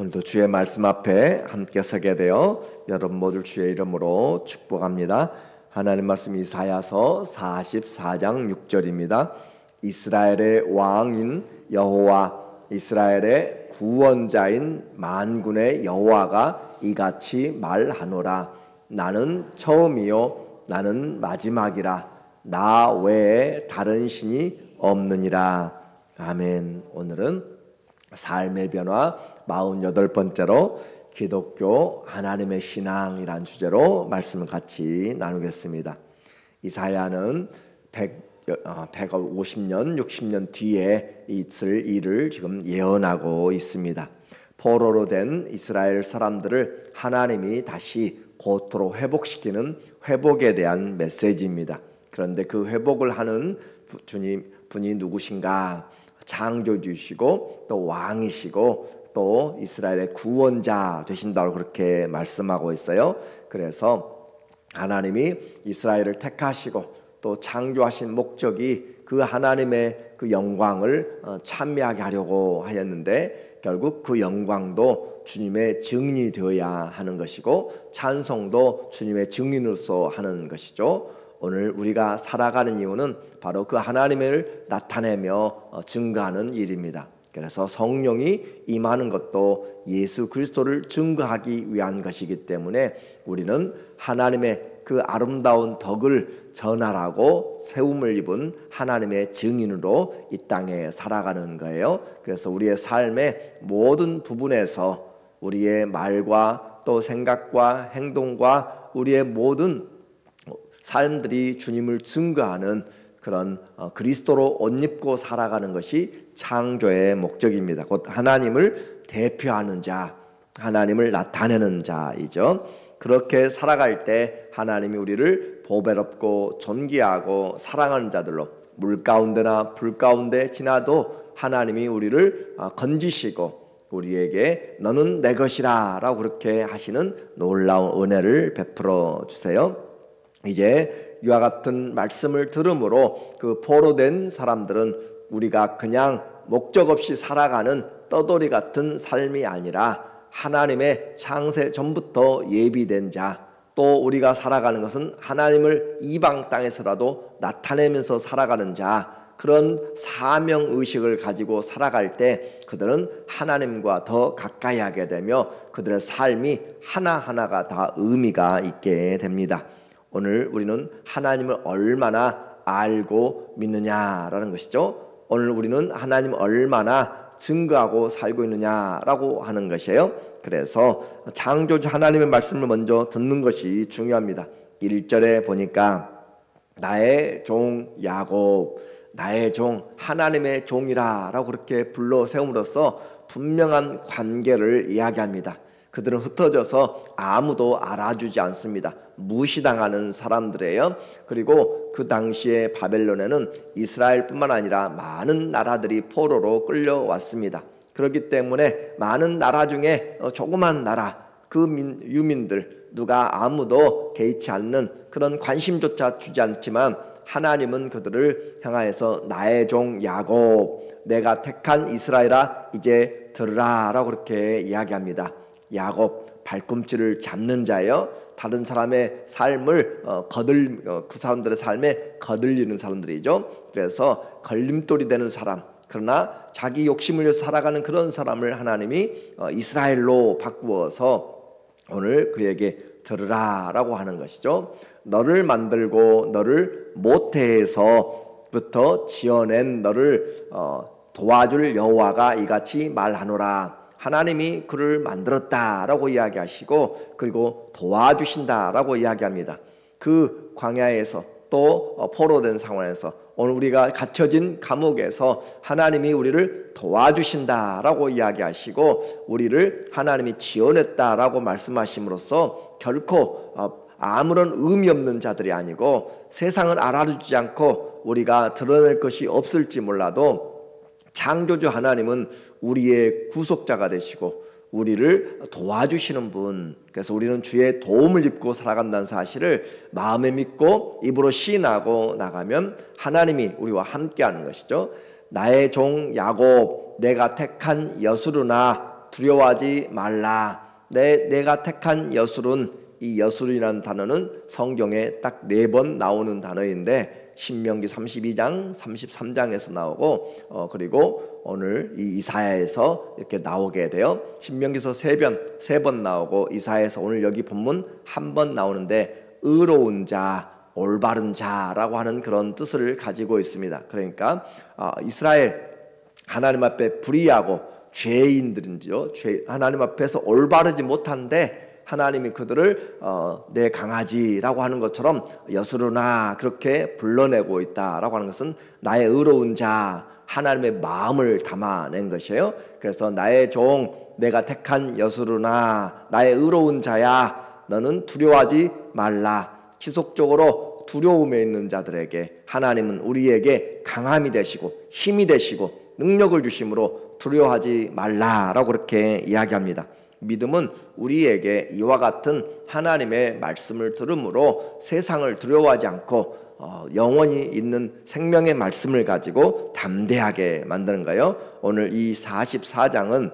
오늘도 주의 말씀 앞에 함께 서게 되어 여러분 모두 주의 이름으로 축복합니다. 하나님 말씀 이사야서 44장 6절입니다. 이스라엘의 왕인 여호와, 이스라엘의 구원자인 만군의 여호와가 이같이 말하노라. 나는 처음이요 나는 마지막이라. 나 외에 다른 신이 없느니라. 아멘. 오늘은 삶의 변화 48번째로 기독교 하나님의 신앙이란 주제로 말씀을 같이 나누겠습니다. 이사야는 150년, 60년 뒤에 있을 일을 지금 예언하고 있습니다. 포로로 된 이스라엘 사람들을 하나님이 다시 고토로 회복시키는 회복에 대한 메시지입니다. 그런데 그 회복을 하는 분이 누구신가? 창조주시고 또 왕이시고 또 이스라엘의 구원자 되신다고 그렇게 말씀하고 있어요. 그래서 하나님이 이스라엘을 택하시고 또 창조하신 목적이 그 하나님의 그 영광을 찬미하게 하려고 하였는데, 결국 그 영광도 주님의 증인이 되어야 하는 것이고 찬송도 주님의 증인으로서 하는 것이죠. 오늘 우리가 살아가는 이유는 바로 그 하나님을 나타내며 증거하는 일입니다. 그래서 성령이 임하는 것도 예수 그리스도를 증거하기 위한 것이기 때문에 우리는 하나님의 그 아름다운 덕을 전하라고 세움을 입은 하나님의 증인으로 이 땅에 살아가는 거예요. 그래서 우리의 삶의 모든 부분에서 우리의 말과 또 생각과 행동과 우리의 모든 삶들이 주님을 증거하는 그런 그리스도로 옷 입고 살아가는 것이 창조의 목적입니다. 곧 하나님을 대표하는 자, 하나님을 나타내는 자이죠. 그렇게 살아갈 때 하나님이 우리를 보배롭고 존귀하고 사랑하는 자들로, 물 가운데나 불 가운데 지나도 하나님이 우리를 건지시고 우리에게 너는 내 것이라 라고 그렇게 하시는 놀라운 은혜를 베풀어 주세요. 이제 이와 같은 말씀을 들음으로 그 포로된 사람들은 우리가 그냥 목적 없이 살아가는 떠돌이 같은 삶이 아니라 하나님의 창세 전부터 예비된 자, 또 우리가 살아가는 것은 하나님을 이방 땅에서라도 나타내면서 살아가는 자, 그런 사명의식을 가지고 살아갈 때 그들은 하나님과 더 가까이 하게 되며 그들의 삶이 하나하나가 다 의미가 있게 됩니다. 오늘 우리는 하나님을 얼마나 알고 믿느냐라는 것이죠. 오늘 우리는 하나님을 얼마나 증거하고 살고 있느냐라고 하는 것이에요. 그래서 창조주 하나님의 말씀을 먼저 듣는 것이 중요합니다. 1절에 보니까 나의 종 야곱, 나의 종 하나님의 종이라 라고 그렇게 불러 세움으로써 분명한 관계를 이야기합니다. 그들은 흩어져서 아무도 알아주지 않습니다. 무시당하는 사람들이에요. 그리고 그 당시에 바벨론에는 이스라엘뿐만 아니라 많은 나라들이 포로로 끌려왔습니다. 그렇기 때문에 많은 나라 중에 조그만 나라, 그 유민들 누가 아무도 개의치 않는 그런 관심조차 주지 않지만 하나님은 그들을 향하여서 나의 종 야곱, 내가 택한 이스라엘아 이제 들으라 라고 그렇게 이야기합니다. 야곱, 발꿈치를 잡는 자예요. 다른 사람의 삶을 그 사람들의 삶에 거들리는 사람들이죠. 그래서 걸림돌이 되는 사람, 그러나 자기 욕심을 위해서 살아가는 그런 사람을 하나님이 이스라엘로 바꾸어서 오늘 그에게 들으라 라고 하는 것이죠. 너를 만들고 너를 모태에서부터 지어낸 너를 도와줄 여호와가 이같이 말하노라. 하나님이 그를 만들었다라고 이야기하시고 그리고 도와주신다라고 이야기합니다. 그 광야에서 또 포로된 상황에서 오늘 우리가 갇혀진 감옥에서 하나님이 우리를 도와주신다라고 이야기하시고 우리를 하나님이 지어냈다라고 말씀하심으로써 결코 아무런 의미 없는 자들이 아니고 세상을 알아주지 않고 우리가 드러낼 것이 없을지 몰라도 창조주 하나님은 우리의 구속자가 되시고 우리를 도와주시는 분, 그래서 우리는 주의 도움을 입고 살아간다는 사실을 마음에 믿고 입으로 시인하고 나가면 하나님이 우리와 함께하는 것이죠. 나의 종 야곱, 내가 택한 여수르나 두려워하지 말라. 내가 택한 여술은, 이 여술이라는 단어는 성경에 딱 4번 나오는 단어인데 신명기 32장 33장에서 나오고 그리고 오늘 이 이사야에서 이렇게 나오게 돼요. 신명기에서 3번 나오고 이사야에서 오늘 여기 본문 1번 나오는데 의로운 자, 올바른 자라고 하는 그런 뜻을 가지고 있습니다. 그러니까 이스라엘 하나님 앞에 불의하고 죄인들인지요, 하나님 앞에서 올바르지 못한데 하나님이 그들을 내 강아지라고 하는 것처럼 여수르나 그렇게 불러내고 있다라고 하는 것은 나의 의로운 자, 하나님의 마음을 담아낸 것이에요. 그래서 나의 종, 내가 택한 여수르나 나의 의로운 자야, 너는 두려워하지 말라. 지속적으로 두려움에 있는 자들에게 하나님은 우리에게 강함이 되시고 힘이 되시고 능력을 주심으로 두려워하지 말라라고 그렇게 이야기합니다. 믿음은 우리에게 이와 같은 하나님의 말씀을 들음으로 세상을 두려워하지 않고 영원히 있는 생명의 말씀을 가지고 담대하게 만드는 거예요. 오늘 이 44장은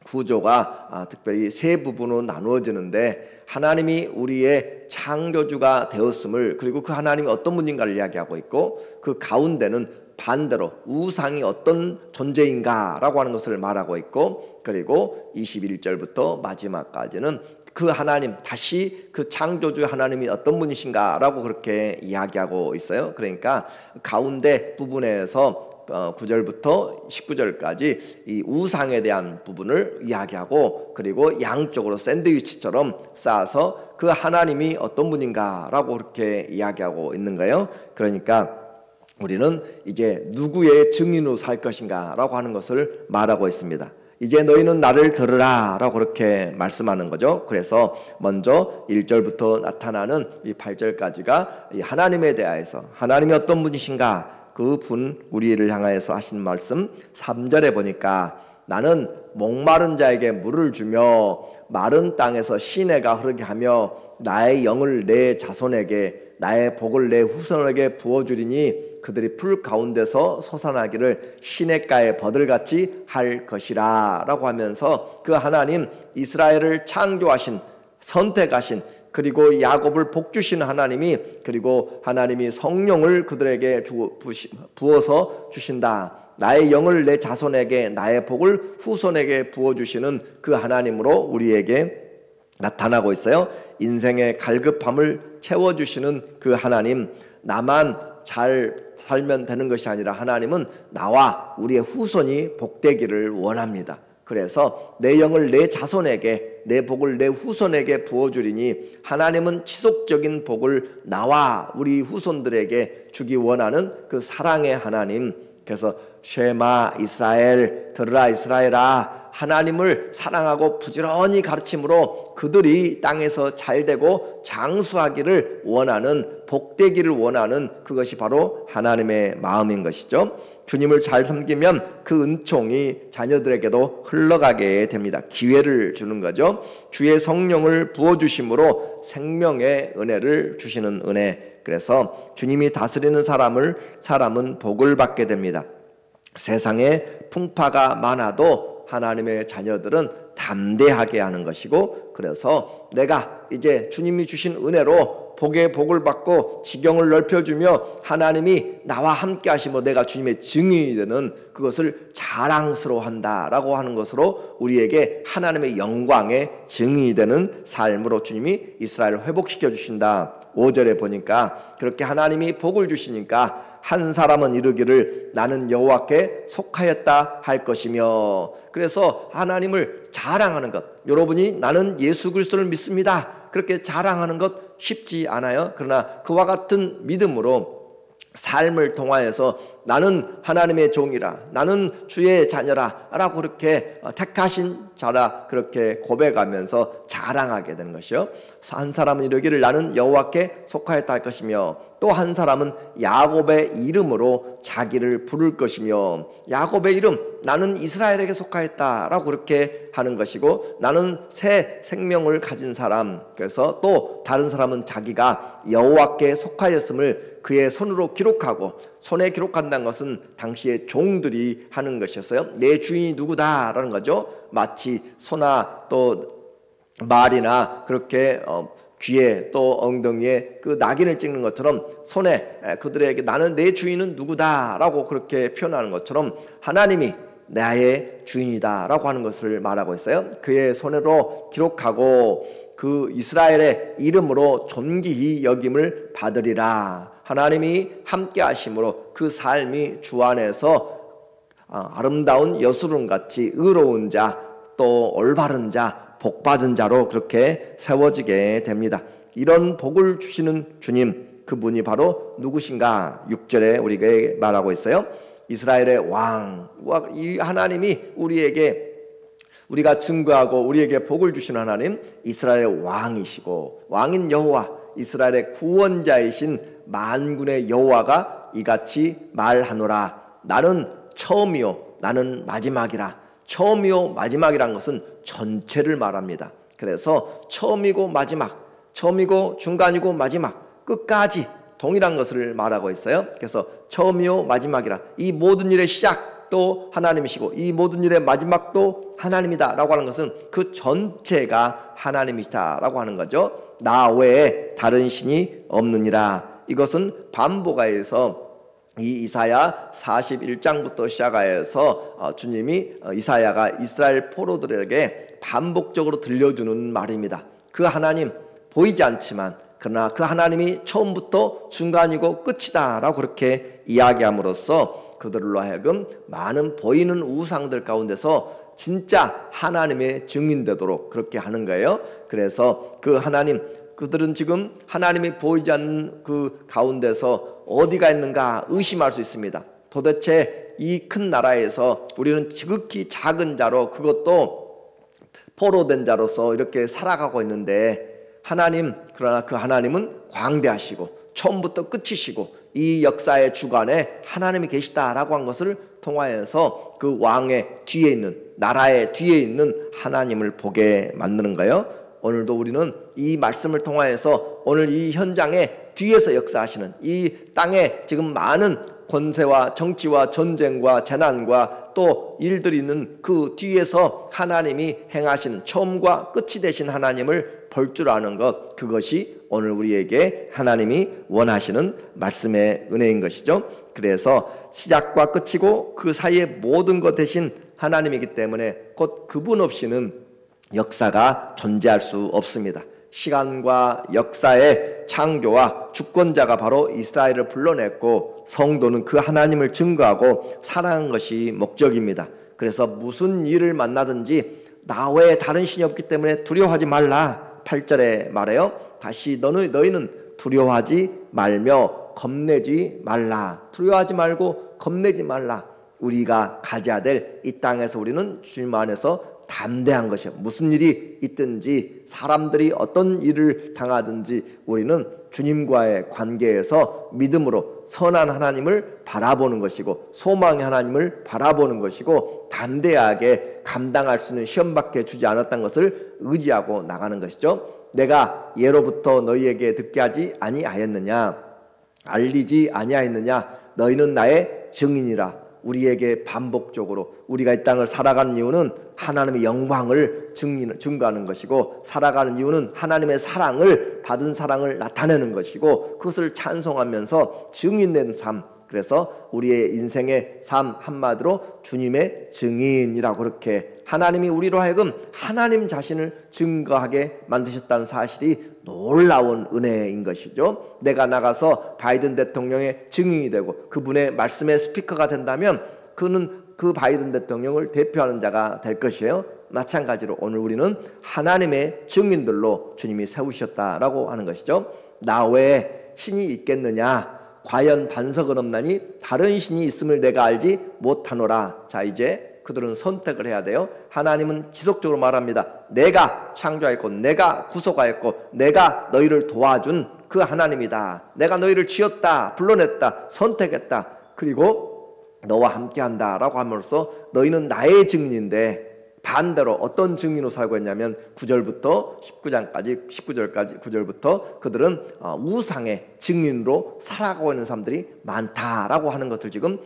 구조가 특별히 3부분으로 나누어지는데 하나님이 우리의 창조주가 되었음을, 그리고 그 하나님이 어떤 분인가를 이야기하고 있고 그 가운데는 반대로 우상이 어떤 존재인가라고 하는 것을 말하고 있고, 그리고 21절부터 마지막까지는 그 하나님, 다시 그 창조주 하나님이 어떤 분이신가라고 그렇게 이야기하고 있어요. 그러니까 가운데 부분에서 9절부터 19절까지 이 우상에 대한 부분을 이야기하고, 그리고 양쪽으로 샌드위치처럼 쌓아서 그 하나님이 어떤 분인가라고 그렇게 이야기하고 있는 거예요. 그러니까 우리는 이제 누구의 증인으로 살 것인가 라고 하는 것을 말하고 있습니다. 이제 너희는 나를 들으라 라고 그렇게 말씀하는 거죠. 그래서 먼저 1절부터 나타나는 이 8절까지가 이 하나님에 대하여서, 하나님이 어떤 분이신가, 그 분 우리를 향하여서 하신 말씀. 3절에 보니까 나는 목마른 자에게 물을 주며 마른 땅에서 시내가 흐르게 하며 나의 영을 내 자손에게, 나의 복을 내 후손에게 부어주리니 그들이 풀 가운데서 솟아나기를 시냇가의 버들같이 할 것이라 라고 하면서 그 하나님, 이스라엘을 창조하신, 선택하신, 그리고 야곱을 복주신 하나님이, 그리고 하나님이 성령을 그들에게 부어서 주신다. 나의 영을 내 자손에게, 나의 복을 후손에게 부어주시는 그 하나님으로 우리에게 나타나고 있어요. 인생의 갈급함을 채워주시는 그 하나님, 나만 잘 살면 되는 것이 아니라 하나님은 나와 우리의 후손이 복되기를 원합니다. 그래서 내 영을 내 자손에게, 내 복을 내 후손에게 부어주리니 하나님은 지속적인 복을 나와 우리 후손들에게 주기 원하는 그 사랑의 하나님. 그래서 쉐마 이스라엘, 들으라 이스라엘아, 하나님을 사랑하고 부지런히 가르침으로 그들이 땅에서 잘되고 장수하기를 원하는, 복되기를 원하는, 그것이 바로 하나님의 마음인 것이죠. 주님을 잘 섬기면 그 은총이 자녀들에게도 흘러가게 됩니다. 기회를 주는 거죠. 주의 성령을 부어주심으로 생명의 은혜를 주시는 은혜. 그래서 주님이 다스리는 사람은 복을 받게 됩니다. 세상에 풍파가 많아도 하나님의 자녀들은 담대하게 하는 것이고, 그래서 내가 이제 주님이 주신 은혜로 복의 복을 받고 지경을 넓혀주며 하나님이 나와 함께 하시며 내가 주님의 증인이 되는, 그것을 자랑스러워한다라고 하는 것으로 우리에게 하나님의 영광의 증인이 되는 삶으로 주님이 이스라엘을 회복시켜 주신다. 5절에 보니까 그렇게 하나님이 복을 주시니까 한 사람은 이르기를 나는 여호와께 속하였다 할 것이며, 그래서 하나님을 자랑하는 것, 여러분이 나는 예수 그리스도를 믿습니다 그렇게 자랑하는 것 쉽지 않아요. 그러나 그와 같은 믿음으로 삶을 통하여서 나는 하나님의 종이라, 나는 주의 자녀라 라고 그렇게 택하신 자라 그렇게 고백하면서 자랑하게 되는 것이요. 한 사람은 이르기를 나는 여호와께 속하였다 할 것이며, 또 한 사람은 야곱의 이름으로 자기를 부를 것이며, 야곱의 이름, 나는 이스라엘에게 속하였다 라고 그렇게 하는 것이고, 나는 새 생명을 가진 사람. 그래서 또 다른 사람은 자기가 여호와께 속하였음을 그의 손으로 기록하고 손에 기록한다는 것은 당시의 종들이 하는 것이었어요. 내 주인이 누구다라는 거죠. 마치 소나 또 말이나 그렇게 귀에 또 엉덩이에 그 낙인을 찍는 것처럼 손에 그들에게 나는 내 주인은 누구다라고 그렇게 표현하는 것처럼 하나님이 나의 주인이다라고 하는 것을 말하고 있어요. 그의 손으로 기록하고 그 이스라엘의 이름으로 존귀히 여김을 받으리라. 하나님이 함께 하심으로 그 삶이 주 안에서 아름다운 여수름같이 의로운 자, 또 올바른 자, 복받은 자로 그렇게 세워지게 됩니다. 이런 복을 주시는 주님, 그분이 바로 누구신가? 6절에 우리에게 말하고 있어요. 이스라엘의 왕, 이 하나님이 우리가 증거하고 우리에게 복을 주시는 하나님, 이스라엘의 왕이시고 왕인 여호와, 이스라엘의 구원자이신 만군의 여호와가 이같이 말하노라. 나는 처음이요 나는 마지막이라. 처음이요 마지막이란 것은 전체를 말합니다. 그래서 처음이고 마지막, 처음이고 중간이고 마지막, 끝까지 동일한 것을 말하고 있어요. 그래서 처음이요 마지막이라. 이 모든 일의 시작도 하나님이시고 이 모든 일의 마지막도 하나님이다 라고 하는 것은 그 전체가 하나님이시다 라고 하는 거죠. 나 외에 다른 신이 없느니라. 이것은 반복하여서 이 이사야 41장부터 시작하여서 주님이 이사야가 이스라엘 포로들에게 반복적으로 들려주는 말입니다. 그 하나님 보이지 않지만 그러나 그 하나님이 처음부터 중간이고 끝이다 라고 그렇게 이야기함으로써 그들로 하여금 많은 보이는 우상들 가운데서 진짜 하나님의 증인되도록 그렇게 하는 거예요. 그래서 그 하나님, 그들은 지금 하나님이 보이지 않는 그 가운데서 어디가 있는가 의심할 수 있습니다. 도대체 이 큰 나라에서 우리는 지극히 작은 자로, 그것도 포로된 자로서 이렇게 살아가고 있는데 하나님, 그러나 그 하나님은 광대하시고 처음부터 끝이시고 이 역사의 주관에 하나님이 계시다라고 한 것을 통하여서 그 왕의 뒤에 있는, 나라의 뒤에 있는 하나님을 보게 만드는 거예요. 오늘도 우리는 이 말씀을 통하여서 오늘 이 현장에 뒤에서 역사하시는, 이 땅에 지금 많은 권세와 정치와 전쟁과 재난과 또 일들이 있는 그 뒤에서 하나님이 행하시는 처음과 끝이 되신 하나님을 볼 줄 아는 것, 그것이 오늘 우리에게 하나님이 원하시는 말씀의 은혜인 것이죠. 그래서 시작과 끝이고 그 사이의 모든 것 대신 하나님이기 때문에 곧 그분 없이는 역사가 존재할 수 없습니다. 시간과 역사의 창조와 주권자가 바로 이스라엘을 불러냈고 성도는 그 하나님을 증거하고 살아가는 것이 목적입니다. 그래서 무슨 일을 만나든지 나 외에 다른 신이 없기 때문에 두려워하지 말라. 8절에 말해요. 다시 너희는 두려워하지 말며 겁내지 말라. 두려워하지 말고 겁내지 말라. 우리가 가져야 될 이 땅에서 우리는 주님 안에서 담대한 것이요. 무슨 일이 있든지 사람들이 어떤 일을 당하든지 우리는 주님과의 관계에서 믿음으로 선한 하나님을 바라보는 것이고 소망의 하나님을 바라보는 것이고 담대하게 감당할 수 있는 시험밖에 주지 않았다는 것을 의지하고 나가는 것이죠. 내가 예로부터 너희에게 듣게 하지 아니하였느냐, 알리지 아니하였느냐, 너희는 나의 증인이라. 우리에게 반복적으로 우리가 이 땅을 살아가는 이유는 하나님의 영광을 증거하는 것이고, 살아가는 이유는 하나님의 사랑을, 받은 사랑을 나타내는 것이고, 그것을 찬송하면서 증인된 삶. 그래서 우리의 인생의 삶 한마디로 주님의 증인이라고 그렇게 하나님이 우리로 하여금 하나님 자신을 증거하게 만드셨다는 사실이 놀라운 은혜인 것이죠. 내가 나가서 바이든 대통령의 증인이 되고 그분의 말씀의 스피커가 된다면 그는 그 바이든 대통령을 대표하는 자가 될 것이에요. 마찬가지로 오늘 우리는 하나님의 증인들로 주님이 세우셨다라고 하는 것이죠. 나 외에 신이 있겠느냐? 과연 반석은 없나니 다른 신이 있음을 내가 알지 못하노라. 자, 이제 그들은 선택을 해야 돼요. 하나님은 지속적으로 말합니다. 내가 창조하였고 내가 구속하였고 내가 너희를 도와준 그 하나님이다. 내가 너희를 지었다, 불러냈다, 선택했다, 그리고 너와 함께한다 라고 함으로써 너희는 나의 증인인데 반대로 어떤 증인으로 살고 있냐면 9절부터 19절부터 그들은 우상의 증인으로 살아가고 있는 사람들이 많다라고 하는 것을 지금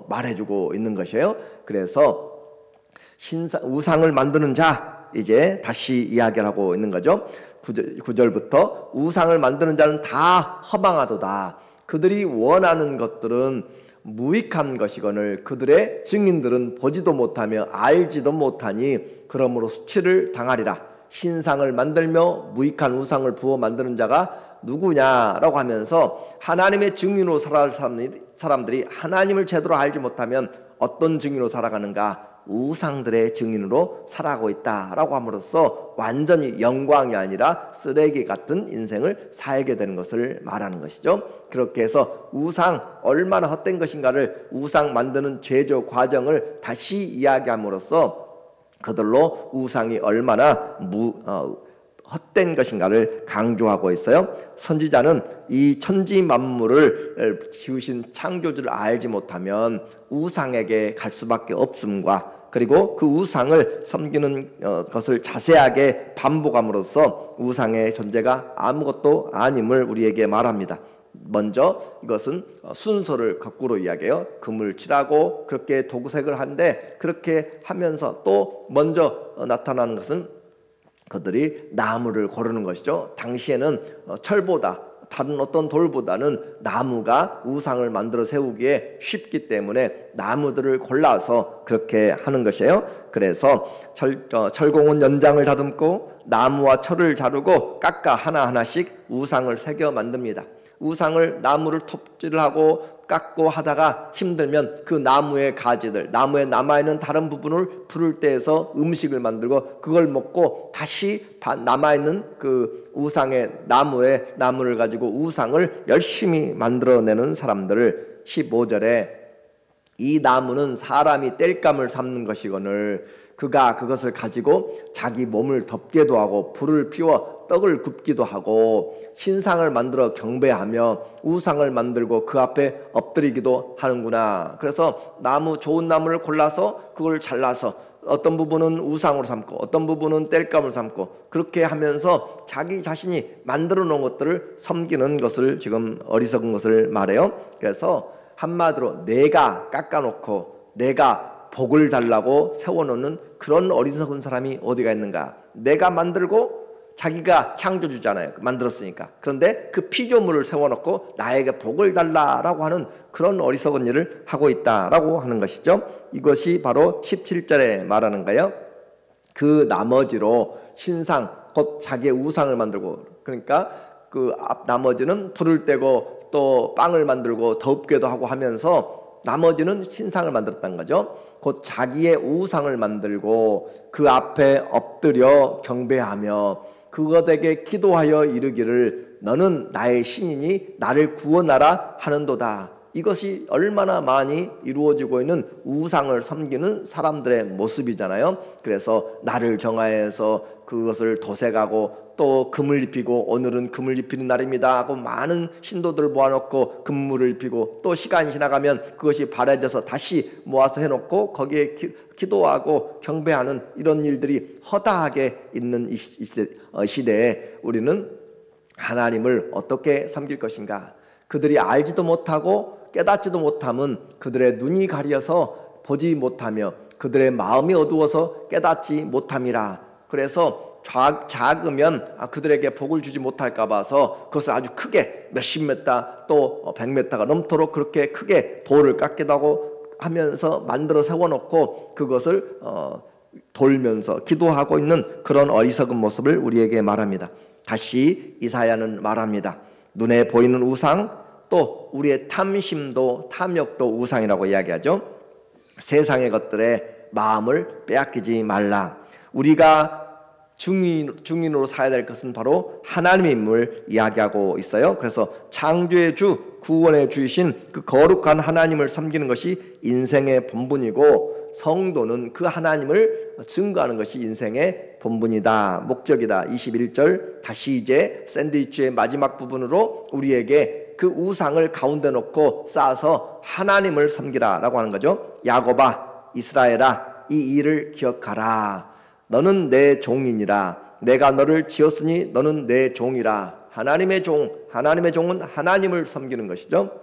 말해주고 있는 것이에요. 그래서 우상을 만드는 자, 이제 다시 이야기를 하고 있는 거죠. 9절부터 우상을 만드는 자는 다 허망하도다. 그들이 원하는 것들은 무익한 것이거늘 그들의 증인들은 보지도 못하며 알지도 못하니 그러므로 수치를 당하리라. 신상을 만들며 무익한 우상을 부어 만드는 자가 누구냐라고 하면서 하나님의 증인으로 살아갈 사람들이 하나님을 제대로 알지 못하면 어떤 증인으로 살아가는가? 우상들의 증인으로 살아가고 있다라고 함으로써 완전히 영광이 아니라 쓰레기 같은 인생을 살게 되는 것을 말하는 것이죠. 그렇게 해서 우상 얼마나 헛된 것인가를, 우상 만드는 제조 과정을 다시 이야기함으로써 그들로 우상이 얼마나 헛된 것인가를 강조하고 있어요. 선지자는 이 천지 만물을 지으신 창조주를 알지 못하면 우상에게 갈 수밖에 없음과, 그리고 그 우상을 섬기는 것을 자세하게 반복함으로써 우상의 존재가 아무것도 아님을 우리에게 말합니다. 먼저 이것은 순서를 거꾸로 이야기해요. 금을 칠하고 그렇게 도구색을 한데, 그렇게 하면서 또 먼저 나타나는 것은 그들이 나무를 고르는 것이죠. 당시에는 철보다, 다른 어떤 돌보다는 나무가 우상을 만들어 세우기에 쉽기 때문에 나무들을 골라서 그렇게 하는 것이에요. 그래서 철공은 연장을 다듬고 나무와 철을 자르고 깎아 하나하나씩 우상을 새겨 만듭니다. 우상을 나무를 톱질을 하고 깎고 하다가 힘들면 그 나무의 가지들, 나무에 남아있는 다른 부분을 불을 떼서 음식을 만들고 그걸 먹고 다시 남아있는 그 우상의 나무를 가지고 우상을 열심히 만들어내는 사람들을 15절에 이 나무는 사람이 땔감을 삼는 것이거늘 그가 그것을 가지고 자기 몸을 덮게도 하고 불을 피워 떡을 굽기도 하고 신상을 만들어 경배하며 우상을 만들고 그 앞에 엎드리기도 하는구나. 그래서 좋은 나무를 골라서 그걸 잘라서 어떤 부분은 우상으로 삼고 어떤 부분은 땔감을 삼고 그렇게 하면서 자기 자신이 만들어 놓은 것들을 섬기는 것을 지금 어리석은 것을 말해요. 그래서 한마디로 내가 깎아놓고 내가 복을 달라고 세워놓는 그런 어리석은 사람이 어디가 있는가. 내가 만들고 자기가 창조주잖아요. 만들었으니까. 그런데 그 피조물을 세워놓고 나에게 복을 달라라고 하는 그런 어리석은 일을 하고 있다라고 하는 것이죠. 이것이 바로 17절에 말하는 거예요. 그 나머지로 신상 곧 자기의 우상을 만들고, 그러니까 그 나머지는 불을 떼고 또 빵을 만들고 덮게도 하고 하면서 나머지는 신상을 만들었다는 거죠. 곧 자기의 우상을 만들고 그 앞에 엎드려 경배하며 그것에게 기도하여 이르기를 너는 나의 신이니 나를 구원하라 하는도다. 이것이 얼마나 많이 이루어지고 있는 우상을 섬기는 사람들의 모습이잖아요. 그래서 나를 정하여서 그것을 도색하고 또 금을 입히고 오늘은 금을 입히는 날입니다 하고 많은 신도들을 모아놓고 금물을 입히고 또 시간이 지나가면 그것이 바래져서 다시 모아서 해놓고 거기에 기도하고 경배하는 이런 일들이 허다하게 있는 이 시대에 우리는 하나님을 어떻게 섬길 것인가. 그들이 알지도 못하고 깨닫지도 못함은 그들의 눈이 가려서 보지 못하며 그들의 마음이 어두워서 깨닫지 못함이라. 그래서 작으면 그들에게 복을 주지 못할까 봐서 그것을 아주 크게 몇십 메타 또 100m가 넘도록 그렇게 크게 돌을 깎기도 하고 하면서 만들어 세워놓고 그것을 돌면서 기도하고 있는 그런 어리석은 모습을 우리에게 말합니다. 다시 이사야는 말합니다. 눈에 보이는 우상, 또 우리의 탐심도 탐욕도 우상이라고 이야기하죠. 세상의 것들에 마음을 빼앗기지 말라. 우리가 증인으로 살아야 될 것은 바로 하나님의 인물 이야기하고 있어요. 그래서 창조의 주, 구원의 주이신 그 거룩한 하나님을 섬기는 것이 인생의 본분이고 성도는 그 하나님을 증거하는 것이 인생의 본분이다, 목적이다. 21절 다시 이제 샌드위치의 마지막 부분으로 우리에게 그 우상을 가운데 놓고 쌓아서 하나님을 섬기라 라고 하는 거죠. 야곱아, 이스라엘아, 이 일을 기억하라. 너는 내 종이니라. 내가 너를 지었으니 너는 내 종이라. 하나님의 종은 하나님을 섬기는 것이죠.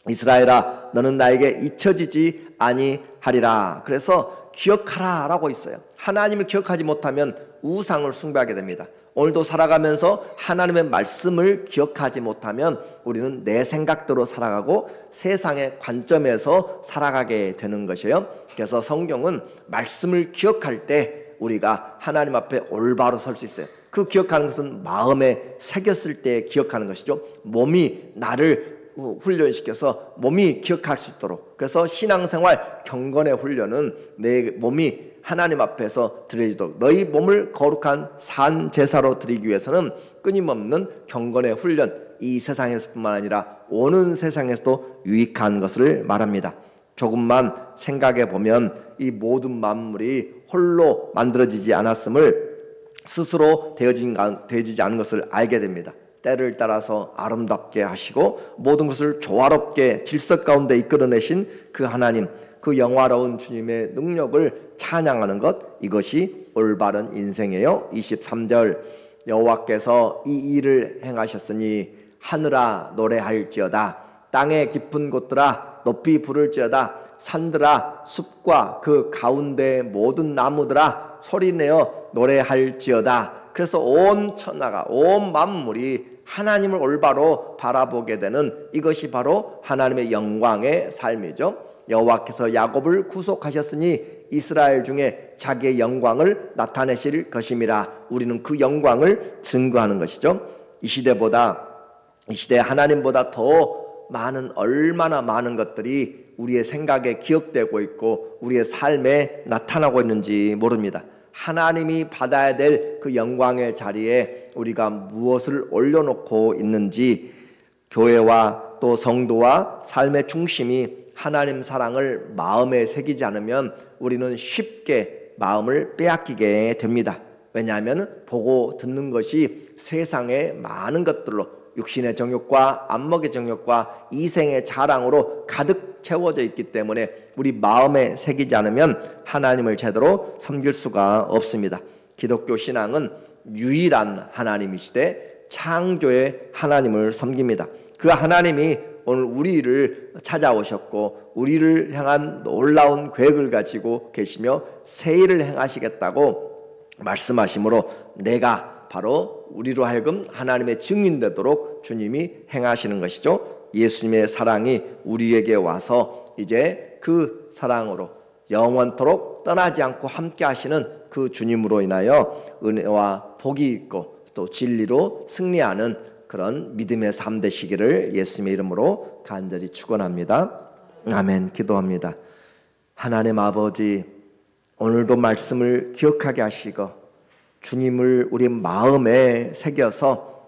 이스라엘아, 너는 나에게 잊혀지지 아니하리라. 그래서 기억하라 라고 있어요. 하나님을 기억하지 못하면 우상을 숭배하게 됩니다. 오늘도 살아가면서 하나님의 말씀을 기억하지 못하면 우리는 내 생각대로 살아가고 세상의 관점에서 살아가게 되는 것이에요. 그래서 성경은 말씀을 기억할 때 우리가 하나님 앞에 올바로 설 수 있어요. 그 기억하는 것은 마음에 새겼을 때 기억하는 것이죠. 몸이 나를 훈련시켜서 몸이 기억할 수 있도록. 그래서 신앙생활 경건의 훈련은 내 몸이 하나님 앞에서 드려지도록, 너희 몸을 거룩한 산 제사로 드리기 위해서는 끊임없는 경건의 훈련, 이 세상에서뿐만 아니라 오는 세상에서도 유익한 것을 말합니다. 조금만 생각해 보면 이 모든 만물이 홀로 만들어지지 않았음을, 스스로 되어지지 않은 것을 알게 됩니다. 때를 따라서 아름답게 하시고 모든 것을 조화롭게 질서 가운데 이끌어내신 그 하나님, 그 영화로운 주님의 능력을 찬양하는 것, 이것이 올바른 인생이에요. 23절, 여호와께서 이 일을 행하셨으니 하늘아 노래할지어다. 땅의 깊은 곳들아 높이 부를지어다. 산들아 숲과 그 가운데 모든 나무들아 소리내어 노래할지어다. 그래서 온 천하가, 온 만물이 하나님을 올바로 바라보게 되는, 이것이 바로 하나님의 영광의 삶이죠. 여호와께서 야곱을 구속하셨으니 이스라엘 중에 자기의 영광을 나타내실 것임이라. 우리는 그 영광을 증거하는 것이죠. 이 시대 하나님보다 더 많은, 얼마나 많은 것들이 우리의 생각에 기억되고 있고 우리의 삶에 나타나고 있는지 모릅니다. 하나님이 받아야 될 그 영광의 자리에 우리가 무엇을 올려놓고 있는지, 교회와 또 성도와 삶의 중심이 하나님 사랑을 마음에 새기지 않으면 우리는 쉽게 마음을 빼앗기게 됩니다. 왜냐하면 보고 듣는 것이 세상의 많은 것들로, 육신의 정욕과 안목의 정욕과 이생의 자랑으로 가득 채워져 있기 때문에 우리 마음에 새기지 않으면 하나님을 제대로 섬길 수가 없습니다. 기독교 신앙은 유일한 하나님이시되 창조의 하나님을 섬깁니다. 그 하나님이 오늘 우리를 찾아오셨고 우리를 향한 놀라운 계획을 가지고 계시며 새 일을 행하시겠다고 말씀하시므로 내가 바로 우리로 하여금 하나님의 증인되도록 주님이 행하시는 것이죠. 예수님의 사랑이 우리에게 와서 이제 그 사랑으로 영원토록 떠나지 않고 함께 하시는 그 주님으로 인하여 은혜와 복이 있고 또 진리로 승리하는 그런 믿음의 삶 되시기를 예수님의 이름으로 간절히 축원합니다. 아멘. 기도합니다. 하나님 아버지, 오늘도 말씀을 기억하게 하시고 주님을 우리 마음에 새겨서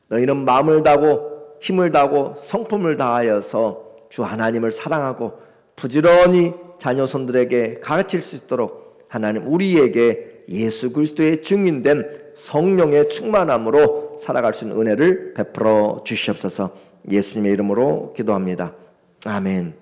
너희는 마음을 다하고 힘을 다하고 성품을 다하여서 주 하나님을 사랑하고 부지런히 자녀손들에게 가르칠 수 있도록 하나님 우리에게 예수 그리스도의 증인된 성령의 충만함으로 살아갈 수 있는 은혜를 베풀어 주시옵소서. 예수님의 이름으로 기도합니다. 아멘.